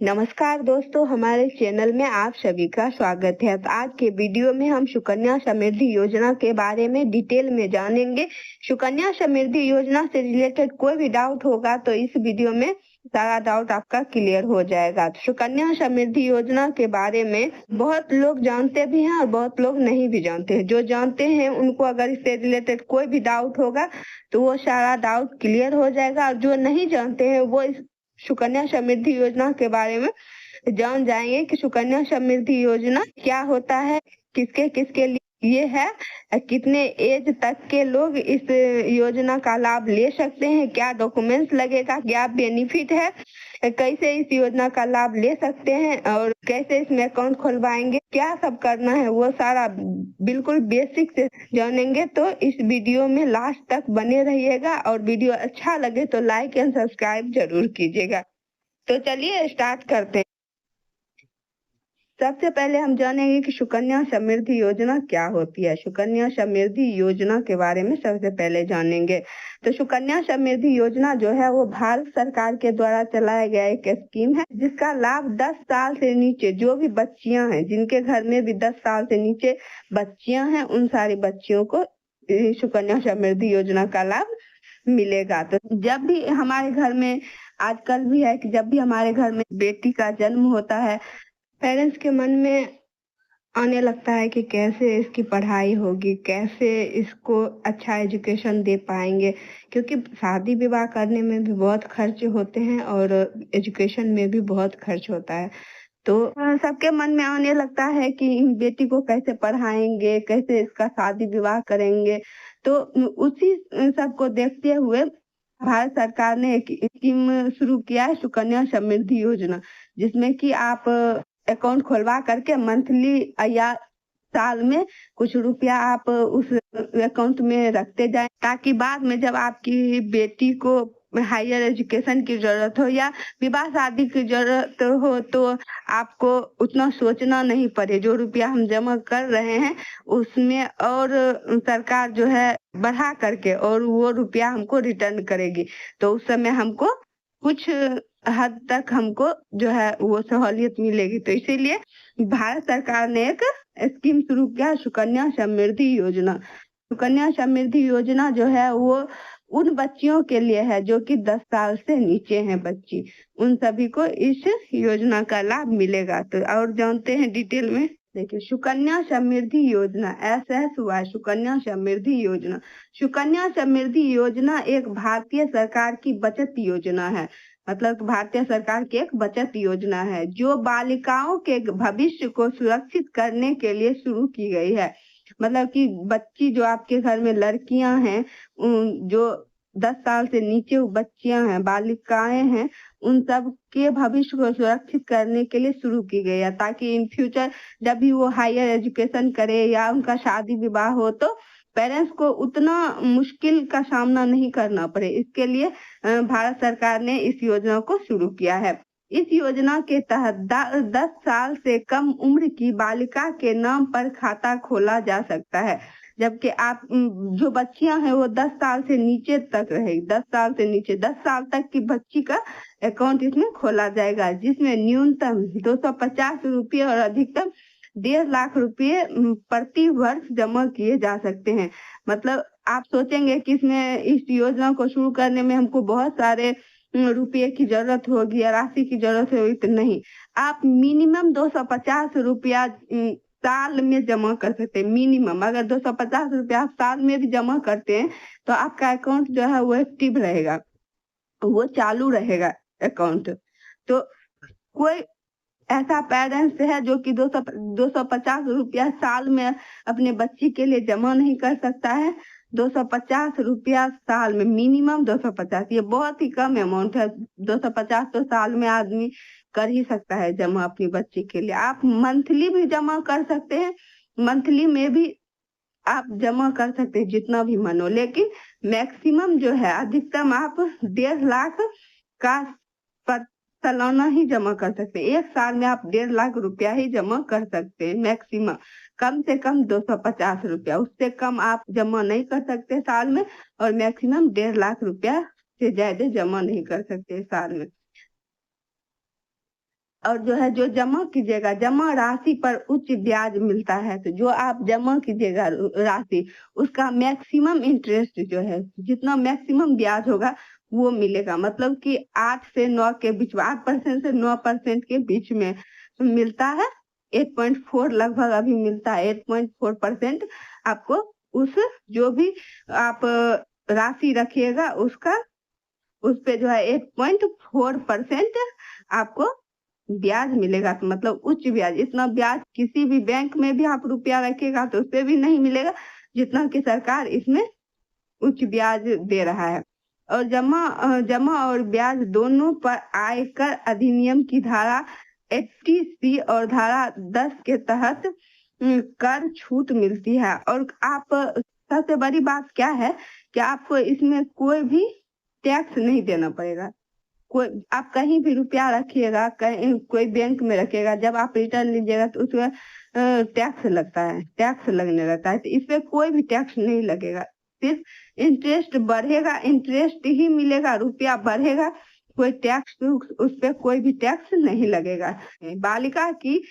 नमस्कार दोस्तों, हमारे चैनल में आप सभी का स्वागत है। तो आज के वीडियो में हम सुकन्या समृद्धि योजना के बारे में डिटेल में जानेंगे। सुकन्या समृद्धि योजना से रिलेटेड कोई भी डाउट होगा तो इस वीडियो में सारा डाउट आपका क्लियर हो जाएगा। तो सुकन्या समृद्धि योजना के बारे में बहुत लोग जानते भी हैं और बहुत लोग नहीं भी जानते हैं। जो जानते हैं उनको अगर इससे रिलेटेड कोई भी डाउट होगा तो वो सारा डाउट क्लियर हो जाएगा, और जो नहीं जानते हैं वो इस सुकन्या समृद्धि योजना के बारे में जान जाएंगे कि सुकन्या समृद्धि योजना क्या होता है, किसके किसके लिए है, कितने एज तक के लोग इस योजना का लाभ ले सकते हैं, क्या डॉक्यूमेंट्स लगेगा, क्या बेनिफिट है, कैसे इस योजना का लाभ ले सकते हैं और कैसे इसमें अकाउंट खुलवाएंगे, क्या सब करना है, वो सारा बिल्कुल बेसिक से जानेंगे। तो इस वीडियो में लास्ट तक बने रहिएगा और वीडियो अच्छा लगे तो लाइक एंड सब्सक्राइब जरूर कीजिएगा। तो चलिए स्टार्ट करते हैं। सबसे पहले हम जानेंगे कि सुकन्या समृद्धि योजना क्या होती है। सुकन्या समृद्धि योजना के बारे में सबसे पहले जानेंगे। तो सुकन्या समृद्धि योजना जो है वो भारत सरकार के द्वारा चलाया गया एक स्कीम है, जिसका लाभ 10 साल से नीचे जो भी बच्चियां हैं, जिनके घर में भी 10 साल से नीचे बच्चियां हैं, उन सारी बच्चियों को सुकन्या समृद्धि योजना का लाभ मिलेगा। तो जब भी हमारे घर में, आजकल भी है कि जब भी हमारे घर में बेटी का जन्म होता है, पेरेंट्स के मन में आने लगता है कि कैसे इसकी पढ़ाई होगी, कैसे इसको अच्छा एजुकेशन दे पाएंगे, क्योंकि शादी विवाह करने में भी बहुत खर्च होते हैं और एजुकेशन में भी बहुत खर्च होता है। तो सबके मन में आने लगता है कि बेटी को कैसे पढ़ाएंगे, कैसे इसका शादी विवाह करेंगे। तो उसी सबको देखते हुए भारत सरकार ने एक स्कीम शुरू किया है, सुकन्या समृद्धि योजना, जिसमें कि आप अकाउंट खुलवा करके मंथली या साल में कुछ रुपया आप उस अकाउंट में रखते जाएं, ताकि बाद में जब आपकी बेटी को हायर एजुकेशन की जरूरत हो या विवाह शादी की जरूरत हो तो आपको उतना सोचना नहीं पड़े। जो रुपया हम जमा कर रहे हैं उसमें और सरकार जो है बढ़ा करके और वो रुपया हमको रिटर्न करेगी, तो उस समय हमको कुछ हद तक हमको जो है वो सहूलियत मिलेगी। तो इसीलिए भारत सरकार ने एक स्कीम शुरू किया, सुकन्या समृद्धि योजना। सुकन्या समृद्धि योजना जो है वो उन बच्चियों के लिए है जो कि 10 साल से नीचे हैं बच्ची, उन सभी को इस योजना का लाभ मिलेगा। तो और जानते हैं डिटेल में। देखिए, सुकन्या समृद्धि योजना, SSY सुकन्या समृद्धि योजना। सुकन्या समृद्धि योजना एक भारतीय सरकार की बचत योजना है, मतलब भारतीय सरकार की एक बचत योजना है जो बालिकाओं के भविष्य को सुरक्षित करने के लिए शुरू की गई है। मतलब कि बच्ची जो आपके घर में लड़कियां हैं, जो 10 साल से नीचे बच्चियां हैं, बालिकाएं हैं, उन सब के भविष्य को सुरक्षित करने के लिए शुरू की गई है, ताकि इन फ्यूचर जब भी वो हायर एजुकेशन करे या उनका शादी विवाह हो तो पेरेंट्स को उतना मुश्किल का सामना नहीं करना पड़े। इसके लिए भारत सरकार ने इस योजना को शुरू किया है। इस योजना के तहत 10 साल से कम उम्र की बालिका के नाम पर खाता खोला जा सकता है, जबकि आप जो बच्चियां हैं वो 10 साल से नीचे तक रहेगी। 10 साल से नीचे 10 साल तक की बच्ची का अकाउंट इसमें खोला जाएगा, जिसमें न्यूनतम 250 रुपये और अधिकतम 1.5 लाख रुपये प्रति वर्ष जमा किए जा सकते हैं। मतलब आप सोचेंगे कि इसमें इस योजना को शुरू करने में हमको बहुत सारे रुपये की जरूरत होगी या राशि की जरूरत होगी, तो नहीं, आप मिनिमम 250 रुपया साल में जमा कर सकते हैं। मिनिमम अगर 250 रुपया साल में भी जमा करते हैं तो आपका अकाउंट जो है वो एक्टिव रहेगा, वो चालू रहेगा अकाउंट। तो कोई ऐसा पेरेंट्स है जो कि 250 रुपया साल में अपने बच्ची के लिए जमा नहीं कर सकता है। 250 रुपया साल में, मिनिमम 250, ये बहुत ही कम अमाउंट है। 250 तो साल में आदमी कर ही सकता है जमा अपनी बच्ची के लिए। आप मंथली भी जमा कर सकते हैं, मंथली में भी आप जमा कर सकते हैं जितना भी मन हो, लेकिन मैक्सिमम जो है, अधिकतम आप 1.5 लाख का सालाना ही जमा कर सकते हैं। एक साल में आप 1.5 लाख रुपया ही जमा कर सकते हैं मैक्सिमम। कम से कम 250 रुपया, उससे कम आप जमा नहीं कर सकते साल में, और मैक्सिमम 1.5 लाख रुपया से ज्यादा जमा नहीं कर सकते साल में। और जो है जो जमा कीजिएगा, जमा राशि पर उच्च ब्याज मिलता है। तो जो आप जमा कीजिएगा राशि, उसका मैक्सिमम इंटरेस्ट जो है, जितना मैक्सिमम ब्याज होगा वो मिलेगा। मतलब कि 8 से 9 के बीच में, 8% से 9% के बीच में मिलता है। 8.4 लगभग अभी मिलता है, 8.4% आपको उस जो भी आप राशि रखिएगा उसका, उस पे जो है 8.4% आपको ब्याज मिलेगा। तो मतलब उच्च ब्याज, इतना ब्याज किसी भी बैंक में भी आप रुपया रखिएगा तो उसपे भी नहीं मिलेगा जितना कि सरकार इसमें उच्च ब्याज दे रहा है। और जमा और ब्याज दोनों पर आयकर अधिनियम की धारा 80C और धारा 10 के तहत कर छूट मिलती है। और आप, सबसे बड़ी बात क्या है कि आपको इसमें कोई भी टैक्स नहीं देना पड़ेगा। कोई, आप कहीं भी रुपया रखिएगा, कहीं कोई बैंक में रखिएगा, जब आप रिटर्न लीजिएगा तो उसमें टैक्स लगता है, टैक्स लगने लगता है। तो इस पे कोई भी टैक्स नहीं लगेगा, सिर्फ इंटरेस्ट बढ़ेगा, इंटरेस्ट ही मिलेगा, रुपया बढ़ेगा, कोई टैक्स उस पे कोई भी टैक्स नहीं लगेगा। बालिका की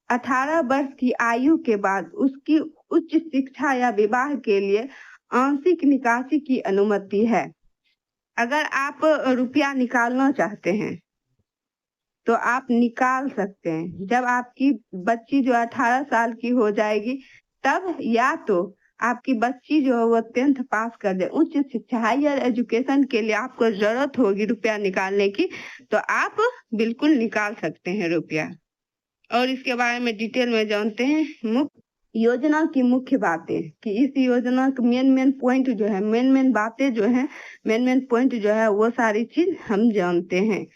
18 वर्ष की आयु के बाद उसकी उच्च शिक्षा या विवाह के लिए आंशिक निकासी की अनुमति है। अगर आप रुपया निकालना चाहते हैं तो आप निकाल सकते हैं। जब आपकी बच्ची जो 18 साल की हो जाएगी तब, या तो आपकी बच्ची जो है वो 10th पास कर दे, उच्च शिक्षा हायर एजुकेशन के लिए आपको जरूरत होगी रुपया निकालने की, तो आप बिल्कुल निकाल सकते हैं रुपया। और इसके बारे में डिटेल में जानते हैं। योजना की मुख्य बातें, कि इस योजना के मेन पॉइंट जो है, मेन बातें जो है, मेन पॉइंट जो है वो सारी चीज हम जानते हैं।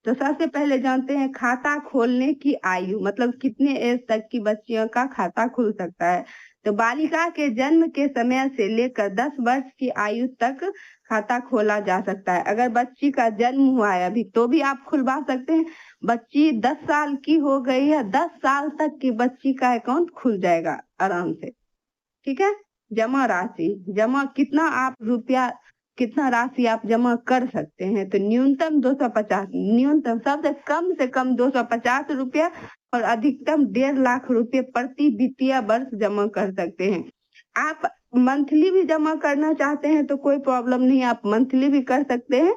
तो सबसे पहले जानते हैं खाता खोलने की आयु, मतलब कितने एज तक की बच्चियों का खाता खुल सकता है। तो बालिका के जन्म के समय से लेकर 10 वर्ष की आयु तक खाता खोला जा सकता है। अगर बच्ची का जन्म हुआ है अभी तो भी आप खुलवा सकते हैं। बच्ची 10 साल की हो गई है, 10 साल तक की बच्ची का अकाउंट खुल जाएगा आराम से। ठीक है। जमा राशि, जमा कितना आप रुपया, कितना राशि आप जमा कर सकते हैं। तो न्यूनतम 250, न्यूनतम सबसे कम से कम 250 रुपया और अधिकतम 1.5 लाख रुपए प्रति वित्तीय वर्ष जमा कर सकते हैं। आप मंथली भी जमा करना चाहते हैं तो कोई प्रॉब्लम नहीं, आप मंथली भी कर सकते हैं।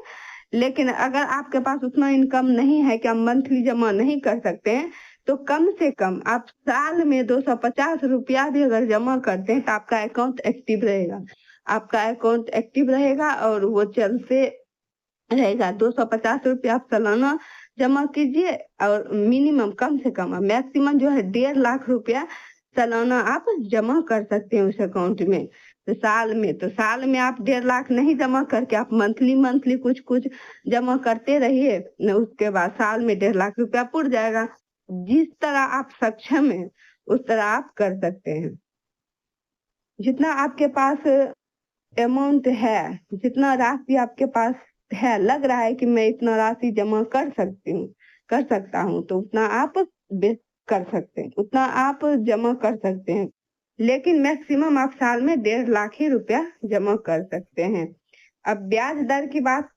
लेकिन अगर आपके पास उतना इनकम नहीं है कि आप मंथली जमा नहीं कर सकते हैं, तो कम से कम आप साल में 250 रुपया भी अगर जमा करते हैं तो आपका अकाउंट एक्टिव रहेगा, आपका अकाउंट एक्टिव रहेगा और वो चलते रहेगा। 250 रुपया आप सालाना जमा कीजिए और मिनिमम, कम से कम, मैक्सिमम जो है 1.5 लाख रुपया सालाना आप जमा कर सकते हैं उस अकाउंट में। तो साल में आप 1.5 लाख नहीं जमा करके आप मंथली कुछ जमा करते रहिए, उसके बाद साल में 1.5 लाख रुपया पुर जाएगा। जिस तरह आप सक्षम है उस तरह आप कर सकते हैं। जितना आपके पास अमाउंट है, जितना राशि आपके पास है, लग रहा है कि मैं इतना राशि जमा कर सकता हूँ, तो उतना आप कर सकते हैं, उतना आप जमा कर सकते हैं। लेकिन मैक्सिमम आप साल में 1.5 लाख ही रुपया जमा कर सकते हैं। अब ब्याज दर की बात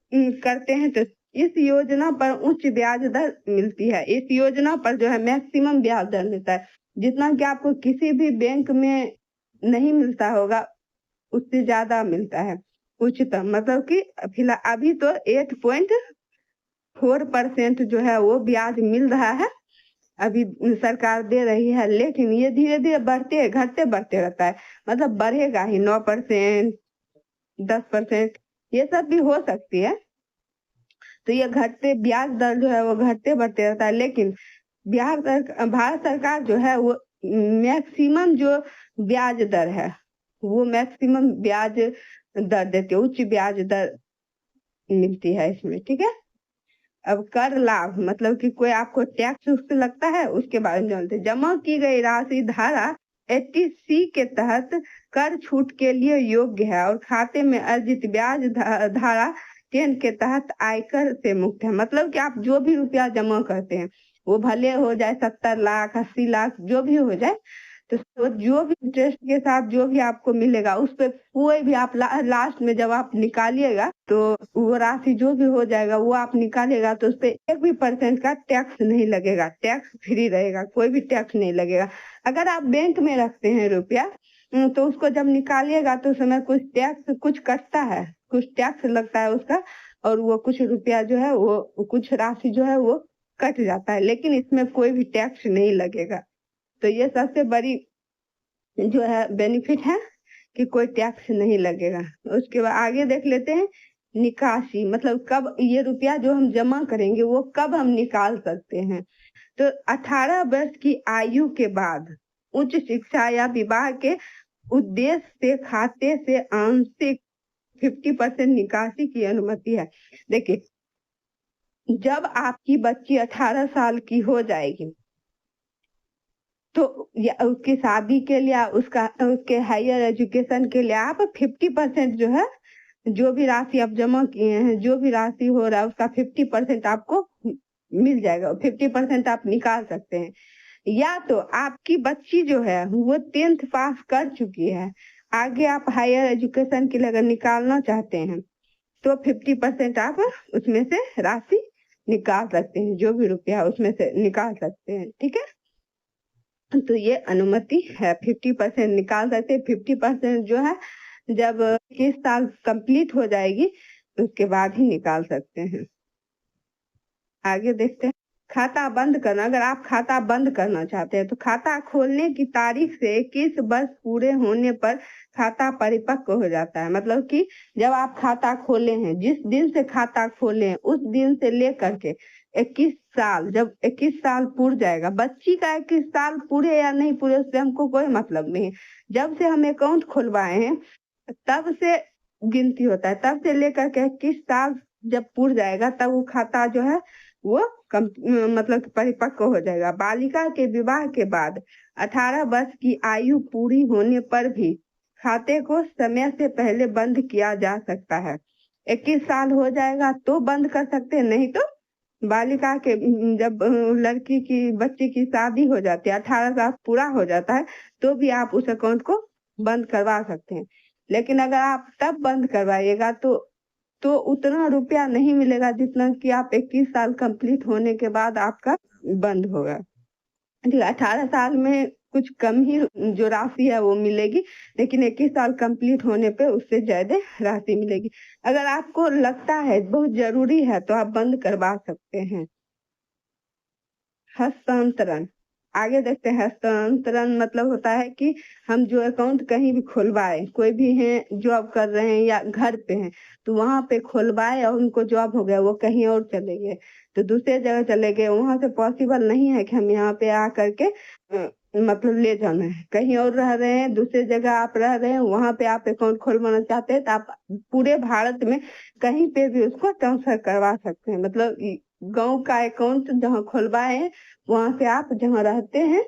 करते हैं तो इस योजना पर उच्च ब्याज दर मिलती है। इस योजना पर जो है मैक्सिमम ब्याज दर मिलता है, जितना कि आपको किसी भी बैंक में नहीं मिलता होगा उससे ज्यादा मिलता है, उच्चतम। मतलब कि फिलहाल अभी तो 8.4% जो है वो ब्याज मिल रहा है, अभी सरकार दे रही है। लेकिन ये धीरे धीरे बढ़ते रहता है, मतलब बढ़ेगा ही। 9%, 10% ये सब भी हो सकती है। तो ये ब्याज दर जो है वो घटते बढ़ते रहता है। लेकिन भारत सरकार जो है वो मैक्सिमम जो ब्याज दर है वो मैक्सिमम ब्याज दर देती है, उच्च ब्याज दर मिलती है इसमें। ठीक है। अब कर लाभ, मतलब कि कोई आपको टैक्स उस पे लगता है, उसके बारे में जानते हैं। जमा की गई राशि धारा 80C के तहत कर छूट के लिए योग्य है और खाते में अर्जित ब्याज धारा 10 के तहत आयकर से मुक्त है। मतलब कि आप जो भी रुपया जमा करते हैं, वो भले हो जाए 70 लाख, 80 लाख, जो भी हो जाए, तो जो भी इंटरेस्ट के साथ जो भी आपको मिलेगा उस पे कोई भी आप लास्ट में जब आप निकालिएगा तो वो राशि जो भी हो जाएगा वो आप निकालिएगा तो उस पे 1% का टैक्स नहीं लगेगा, टैक्स फ्री रहेगा, कोई भी टैक्स नहीं लगेगा। अगर आप बैंक में रखते हैं रुपया तो उसको जब निकालिएगा तो उस समय कुछ टैक्स कुछ कटता है, कुछ टैक्स लगता है उसका, और वो कुछ रुपया जो है वो कुछ राशि जो है वो कट जाता है, लेकिन इसमें कोई भी टैक्स नहीं लगेगा। तो ये सबसे बड़ी जो है बेनिफिट है कि कोई टैक्स नहीं लगेगा। उसके बाद आगे देख लेते हैं निकासी, मतलब कब ये रुपया जो हम जमा करेंगे वो कब हम निकाल सकते हैं। तो 18 वर्ष की आयु के बाद उच्च शिक्षा या विवाह के उद्देश्य से खाते से आंशिक 50% निकासी की अनुमति है। देखिए, जब आपकी बच्ची 18 साल की हो जाएगी तो या उसकी शादी के लिए उसका उसके हायर एजुकेशन के लिए आप 50% जो है, जो भी राशि आप जमा किए हैं, जो भी राशि हो रहा है उसका 50% आपको मिल जाएगा, 50% आप निकाल सकते हैं। या तो आपकी बच्ची जो है वो 10th पास कर चुकी है, आगे आप हायर एजुकेशन के लिए अगर निकालना चाहते हैं तो 50% आप उसमें से राशि निकाल सकते हैं, जो भी रुपया उसमें से निकाल सकते हैं। ठीक है, तो ये अनुमति है, 50% निकाल सकते हैं। 50% जो है जब 21 साल कंप्लीट हो जाएगी उसके बाद ही निकाल सकते हैं। आगे देखते हैं खाता बंद करना। अगर आप खाता बंद करना चाहते हैं तो खाता खोलने की तारीख से 21 वर्ष पूरे होने पर खाता परिपक्व हो जाता है। मतलब कि जब आप खाता खोले हैं, जिस दिन से खाता खोले हैं उस दिन से लेकर के 21 साल, जब 21 साल पूर जाएगा, बच्ची का 21 साल पूरे या नहीं पूरे उससे हमको कोई मतलब नहीं है। जब से हम अकाउंट खुलवाए हैं तब से गिनती होता है, तब से लेकर के 21 साल जब पूर जाएगा तब वो खाता जो है वो मतलब परिपक्व हो जाएगा। बालिका के विवाह के बाद 18 वर्ष की आयु पूरी होने पर भी खाते को समय से पहले बंद किया जा सकता है। 21 साल हो जाएगा तो बंद कर सकते हैं, नहीं तो बालिका के जब लड़की की बच्ची की शादी हो जाती है, 18 साल पूरा हो जाता है तो भी आप उस अकाउंट को बंद करवा सकते हैं। लेकिन अगर आप तब बंद करवाइएगा तो उतना रुपया नहीं मिलेगा जितना कि आप 21 साल कंप्लीट होने के बाद आपका बंद होगा। 18 साल में कुछ कम ही जो राशि है वो मिलेगी, लेकिन 21 साल कंप्लीट होने पे उससे ज्यादा राशि मिलेगी। अगर आपको लगता है बहुत जरूरी है तो आप बंद करवा सकते हैं। हस्तांतरण, आगे देखते हैं। हस्तांतरण मतलब होता है कि हम जो अकाउंट कहीं भी खुलवाए, कोई भी हैं जॉब कर रहे हैं या घर पे हैं तो वहां पे खुलवाए और उनको जॉब हो गया, वो कहीं और चले गए तो दूसरे जगह चले गए, वहां से पॉसिबल नहीं है कि हम यहाँ पे आ करके मतलब ले जाना है। कहीं और रह रहे हैं, दूसरे जगह आप रह रहे हैं, वहां पे आप अकाउंट खुलवाना चाहते हैं तो आप पूरे भारत में कहीं पे भी उसको ट्रांसफर करवा सकते हैं। मतलब गांव का अकाउंट जहाँ खुलवाए हैं वहां से आप जहाँ रहते हैं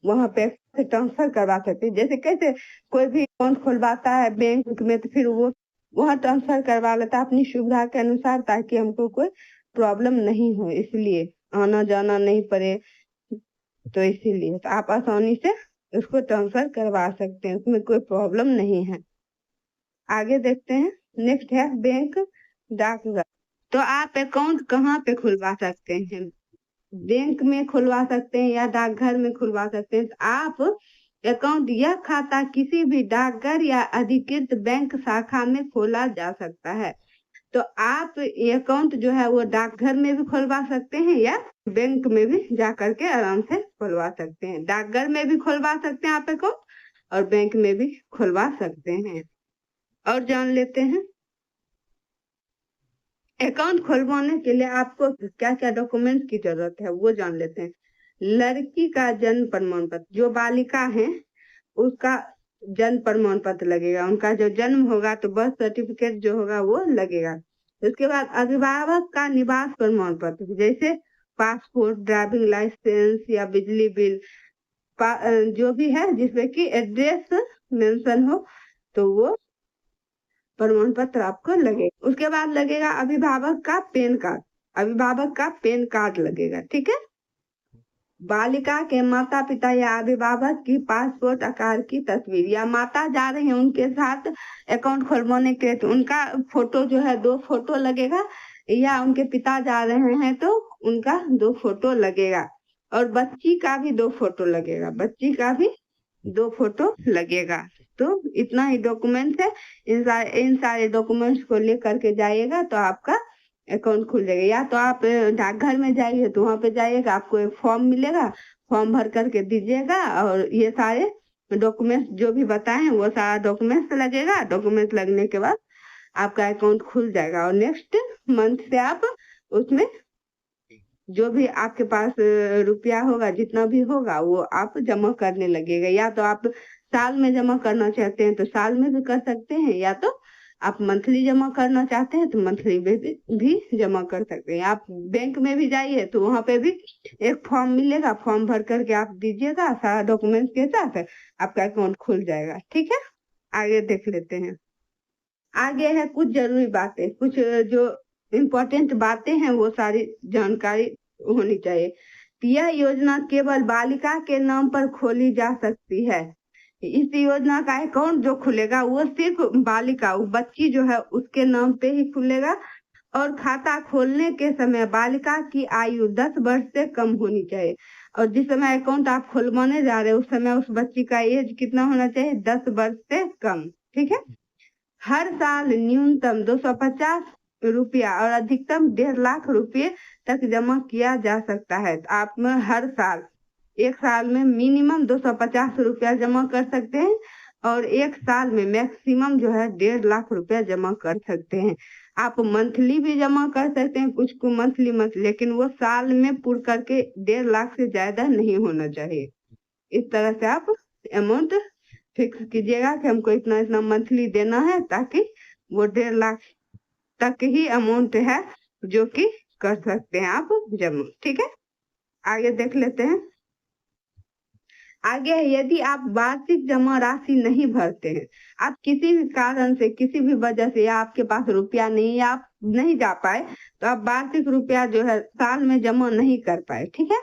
वहां पे ट्रांसफर करवा सकते हैं। जैसे कैसे कोई भी अकाउंट खुलवाता है बैंक में तो फिर वो वहाँ ट्रांसफर करवा लेता है अपनी सुविधा के अनुसार, ताकि हमको कोई प्रॉब्लम नहीं हो, इसलिए आना जाना नहीं पड़े, तो इसीलिए तो आप आसानी से उसको ट्रांसफर करवा सकते हैं, उसमें कोई प्रॉब्लम नहीं है। आगे देखते हैं, नेक्स्ट है बैंक डाकघर। तो आप अकाउंट कहाँ पे खुलवा सकते हैं? बैंक में खुलवा सकते हैं या डाकघर में खुलवा सकते हैं। तो आप अकाउंट या खाता किसी भी डाकघर या अधिकृत बैंक शाखा में खोला जा सकता है। तो आप ये अकाउंट जो है वो डाकघर में भी खुलवा सकते हैं या बैंक में भी जा करके आराम से खुलवा सकते हैं। डाकघर में भी खुलवा सकते हैं आप अकाउंट और बैंक में भी खुलवा सकते हैं। और जान लेते हैं अकाउंट खुलवाने के लिए आपको क्या क्या डॉक्यूमेंट की जरूरत है वो जान लेते हैं। लड़की का जन्म प्रमाण पत्र, जो बालिका है उसका जन्म प्रमाण पत्र लगेगा, उनका जो जन्म होगा तो बर्थ सर्टिफिकेट जो होगा वो लगेगा। उसके बाद अभिभावक का निवास प्रमाण पत्र, जैसे पासपोर्ट, ड्राइविंग लाइसेंस या बिजली बिल, जो भी है जिसमें कि एड्रेस मेंशन हो तो वो प्रमाण पत्र आपको लगेगा। उसके बाद लगेगा अभिभावक का पैन कार्ड, अभिभावक का पैन कार्ड लगेगा। ठीक है, बालिका के माता पिता या अभिभावक की पासपोर्ट आकार की तस्वीर, या माता जा रही है उनके साथ अकाउंट खुलवाने के, तो उनका फोटो जो है 2 फोटो लगेगा, या उनके पिता जा रहे हैं तो उनका 2 फोटो लगेगा, और बच्ची का भी 2 फोटो लगेगा, बच्ची का भी 2 फोटो लगेगा। तो इतना ही डॉक्यूमेंट्स है। इन सारे डॉक्यूमेंट्स को लेकर के जाइएगा तो आपका अकाउंट खुल जाएगा। या तो आप डाकघर में जाइए, तो वहां पे जाइएगा, आपको एक फॉर्म मिलेगा, फॉर्म भर करके दीजिएगा, और ये सारे डॉक्यूमेंट्स जो भी बताए हैं वो सारा डॉक्यूमेंट्स लगेगा। डॉक्यूमेंट्स लगने के बाद आपका अकाउंट खुल जाएगा, और नेक्स्ट मंथ से आप उसमें जो भी आपके पास रुपया होगा, जितना भी होगा, वो आप जमा करने लगेगा। या तो आप साल में जमा करना चाहते हैं तो साल में भी कर सकते हैं, या तो आप मंथली जमा करना चाहते हैं तो मंथली में भी जमा कर सकते हैं। आप बैंक में भी जाइए तो वहां पे भी एक फॉर्म मिलेगा, फॉर्म भर करके आप दीजिएगा, सारा डॉक्यूमेंट के साथ आपका अकाउंट खुल जाएगा। ठीक है, आगे देख लेते हैं। आगे है कुछ जरूरी बातें, कुछ जो इम्पोर्टेंट बातें हैं वो सारी जानकारी होनी चाहिए। यह योजना केवल बालिका के नाम पर खोली जा सकती है। इस योजना का अकाउंट जो खुलेगा वो सिर्फ बालिका, वो बच्ची जो है उसके नाम पे ही खुलेगा, और खाता खोलने के समय बालिका की आयु 10 वर्ष से कम होनी चाहिए। और जिस समय अकाउंट आप खुलवाने जा रहे हैं उस समय उस बच्ची का एज कितना होना चाहिए? 10 वर्ष से कम। ठीक है। हर साल न्यूनतम 250 रुपया और अधिकतम 1.5 लाख रुपए तक जमा किया जा सकता है। तो आप में हर साल, एक साल में मिनिमम 250 रुपया जमा कर सकते हैं, और एक साल में मैक्सिमम जो है 1.5 लाख रुपया जमा कर सकते हैं। आप मंथली भी जमा कर सकते हैं, कुछ को मंथली, लेकिन वो साल में पूर्ण करके 1.5 लाख से ज्यादा नहीं होना चाहिए। इस तरह से आप अमाउंट फिक्स कीजिएगा कि हमको इतना इतना मंथली देना है, ताकि वो 1.5 लाख तक ही अमाउंट है जो कि कर सकते हैं आप जमा। ठीक है, आगे देख लेते हैं। आगे है, यदि आप वार्षिक जमा राशि नहीं भरते हैं, आप किसी भी कारण से, किसी भी वजह से, या आपके पास रुपया नहीं, या आप नहीं जा पाए, तो आप वार्षिक रुपया जो है साल में जमा नहीं कर पाए। ठीक है,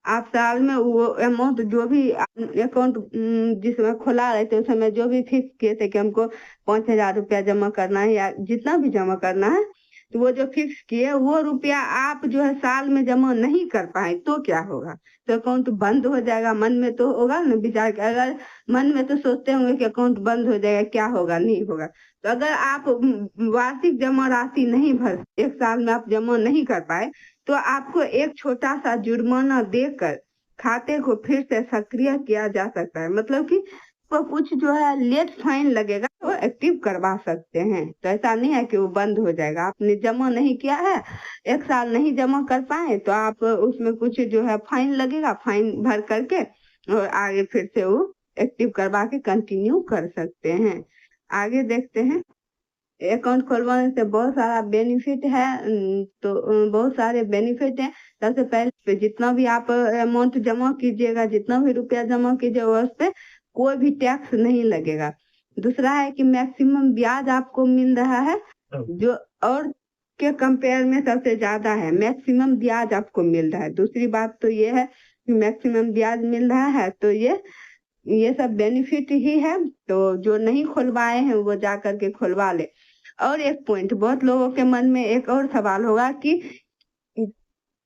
आप साल में वो अमाउंट जो भी अकाउंट जिसमें खोला रहे थे उस समय जो भी फिक्स किए थे कि हमको 5,000 रुपया जमा करना है या जितना भी जमा करना है, तो वो जो फिक्स किए वो रुपया आप जो है साल में जमा नहीं कर पाए तो क्या होगा? तो अकाउंट बंद हो जाएगा। मन में तो होगा ना विचार के, अगर मन में तो सोचते होंगे कि अकाउंट बंद हो जाएगा, क्या होगा, नहीं होगा। तो अगर आप वार्षिक जमा राशि नहीं भर, एक साल में आप जमा नहीं कर पाए, तो आपको एक छोटा सा जुर्माना देकर खाते को फिर से सक्रिय किया जा सकता है। मतलब कि तो कुछ जो है लेट फाइन लगेगा, तो एक्टिव करवा सकते हैं। तो ऐसा नहीं है कि वो बंद हो जाएगा। आपने जमा नहीं किया है, एक साल नहीं जमा कर पाए, तो आप उसमें कुछ जो है फाइन लगेगा, फाइन भर करके और आगे फिर से वो एक्टिव करवा के कंटिन्यू कर सकते हैं। आगे देखते हैं। अकाउंट खुलवाने से बहुत सारा बेनिफिट है, तो बहुत सारे बेनिफिट है। सबसे पहले जितना भी आप अमाउंट जमा कीजिएगा, जितना भी रुपया जमा कीजिएगा, उस पे कोई भी टैक्स नहीं लगेगा। दूसरा है कि मैक्सिमम ब्याज आपको मिल रहा है, जो और के कंपेयर में सबसे ज्यादा है, मैक्सिमम ब्याज आपको मिल रहा है। दूसरी बात तो ये है कि मैक्सिमम ब्याज मिल रहा है, तो ये सब बेनिफिट ही है। तो जो नहीं खुलवाए हैं वो जा करके खुलवा ले। और एक पॉइंट, बहुत लोगों के मन में एक और सवाल होगा कि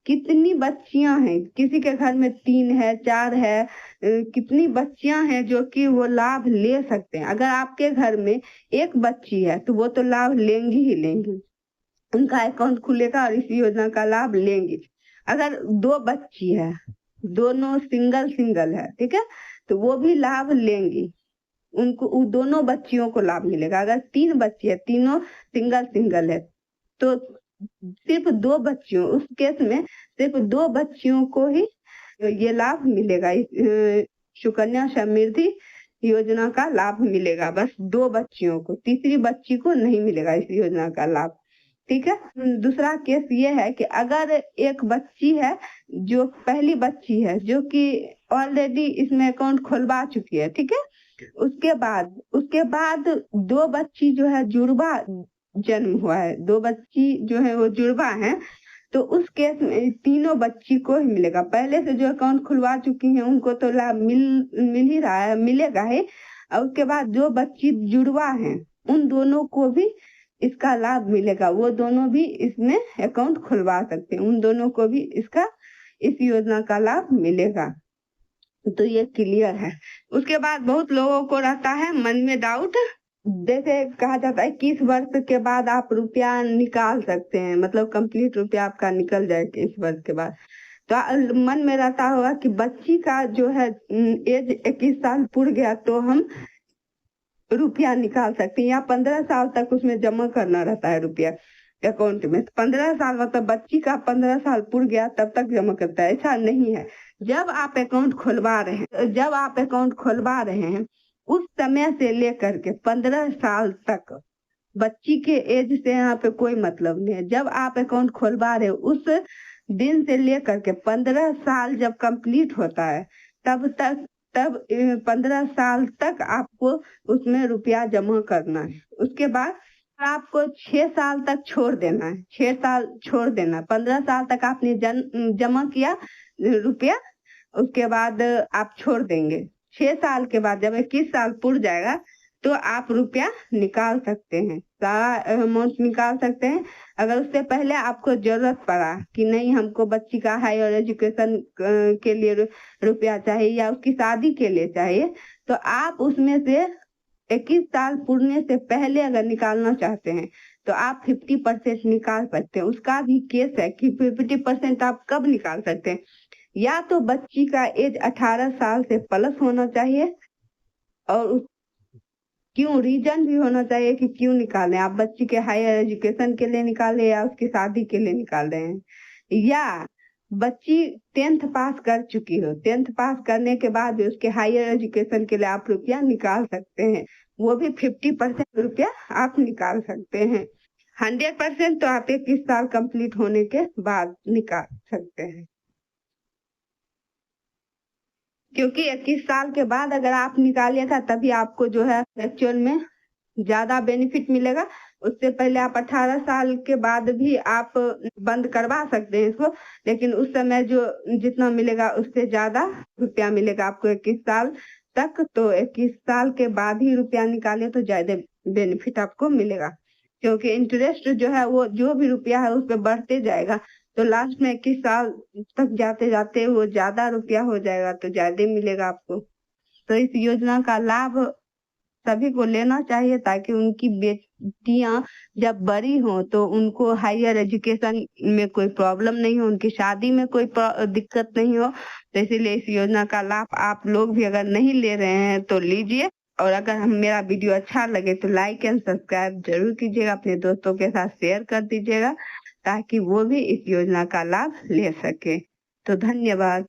कितनी बच्चियां हैं, किसी के घर में 3 है, 4 है, कितनी बच्चियां हैं जो कि वो लाभ ले सकते हैं। अगर आपके घर में एक बच्ची है तो वो तो लाभ लेंगी ही लेंगी, उनका अकाउंट खुलेगा और इस योजना का लाभ लेंगी। अगर 2 बच्ची है, दोनों सिंगल है, ठीक है, तो वो भी लाभ लेंगी, उनको दोनों बच्चियों को लाभ मिलेगा। अगर 3 बच्ची है, तीनों सिंगल है, तो सिर्फ 2 बच्चियों, उस केस में सिर्फ 2 बच्चियों को ही ये लाभ मिलेगा। सुकन्या समृद्धि योजना का लाभ मिलेगा बस 2 बच्चियों को, तीसरी बच्ची को नहीं मिलेगा इस योजना का लाभ। ठीक है। दूसरा केस ये है कि अगर एक बच्ची है, जो पहली बच्ची है, जो कि ऑलरेडी इसमें अकाउंट खुलवा चुकी है, ठीक है, उसके बाद 2 बच्ची जो है जुड़वा जन्म हुआ है, 2 बच्ची जो है वो जुड़वा है, तो उस केस में तीनों बच्ची को ही मिलेगा। पहले से जो अकाउंट खुलवा चुकी हैं उनको तो लाभ मिल ही रहा है, मिलेगा ही। और उसके बाद जो बच्ची जुड़वा हैं उन दोनों को भी इसका लाभ मिलेगा, वो दोनों भी इसमें अकाउंट खुलवा सकते हैं, उन दोनों को भी इस योजना का लाभ मिलेगा। तो ये क्लियर है। उसके बाद बहुत लोगों को रहता है मन में डाउट, जैसे कहा जाता है 21 वर्ष के बाद आप रुपया निकाल सकते हैं, मतलब कंप्लीट रुपया आपका निकल जाए 21 वर्ष के बाद। तो मन में रहता होगा कि बच्ची का जो है एज 21 साल पूर गया तो हम रुपया निकाल सकते हैं, या 15 साल तक उसमें जमा करना रहता है रुपया अकाउंट में। 15 साल मतलब बच्ची का 15 साल पूर गया तब तक जमा करता है, ऐसा नहीं है। जब आप अकाउंट खुलवा रहे हैं उस समय से लेकर के 15 साल तक, बच्ची के एज से यहाँ पे कोई मतलब नहीं है। जब आप अकाउंट खुलवा रहे हो उस दिन से लेकर के 15 साल जब कंप्लीट होता है तब 15 साल तक आपको उसमें रुपया जमा करना है। उसके बाद आपको 6 साल तक छोड़ देना है, 6 साल छोड़ देना। 15 साल तक आपने जमा किया रुपया, उसके बाद आप छोड़ देंगे। 6 साल के बाद जब 21 साल पूर जाएगा तो आप रुपया निकाल सकते हैं, सारा अमाउंट निकाल सकते हैं। अगर उससे पहले आपको जरूरत पड़ा कि नहीं हमको बच्ची का हायर एजुकेशन के लिए रुपया चाहिए या उसकी शादी के लिए चाहिए, तो आप उसमें से 21 साल पूरने से पहले अगर निकालना चाहते हैं तो आप 50% निकाल सकते हैं। उसका भी केस है कि 50% आप कब निकाल सकते हैं, या तो बच्ची का एज 18 साल से प्लस होना चाहिए, और क्यों रीजन भी होना चाहिए कि क्यों निकालें, आप बच्ची के हायर एजुकेशन के लिए निकाले या उसकी शादी के लिए निकाल रहे हैं, या बच्ची 10th पास कर चुकी हो, 10th पास करने के बाद भी उसके हायर एजुकेशन के लिए आप रुपया निकाल सकते हैं। वो भी 50% रुपया आप निकाल सकते हैं। 100% तो आप 21 साल कंप्लीट होने के बाद निकाल सकते हैं, क्योंकि 21 साल के बाद अगर आप निकालिएगा तभी आपको जो है एक्चुअल में ज्यादा बेनिफिट मिलेगा। उससे पहले आप 18 साल के बाद भी आप बंद करवा सकते हैं इसको, लेकिन उस समय जो जितना मिलेगा उससे ज्यादा रुपया मिलेगा आपको 21 साल तक। तो 21 साल के बाद ही रुपया निकाले तो ज्यादा बेनिफिट आपको मिलेगा, क्योंकि इंटरेस्ट जो है वो जो भी रुपया है उस पर बढ़ते जाएगा। तो लास्ट में 21 साल तक जाते जाते वो ज्यादा रुपया हो जाएगा तो ज्यादा मिलेगा आपको। तो इस योजना का लाभ सभी को लेना चाहिए ताकि उनकी बेटियां जब बड़ी हों तो उनको हायर एजुकेशन में कोई प्रॉब्लम नहीं हो, उनकी शादी में कोई दिक्कत नहीं हो। तो इसीलिए इस योजना का लाभ आप लोग भी अगर नहीं ले रहे हैं तो लीजिए। और अगर मेरा वीडियो अच्छा लगे तो लाइक एंड सब्सक्राइब जरूर कीजिएगा, अपने दोस्तों के साथ शेयर कर दीजिएगा ताकि वो भी इस योजना का लाभ ले सके। तो धन्यवाद।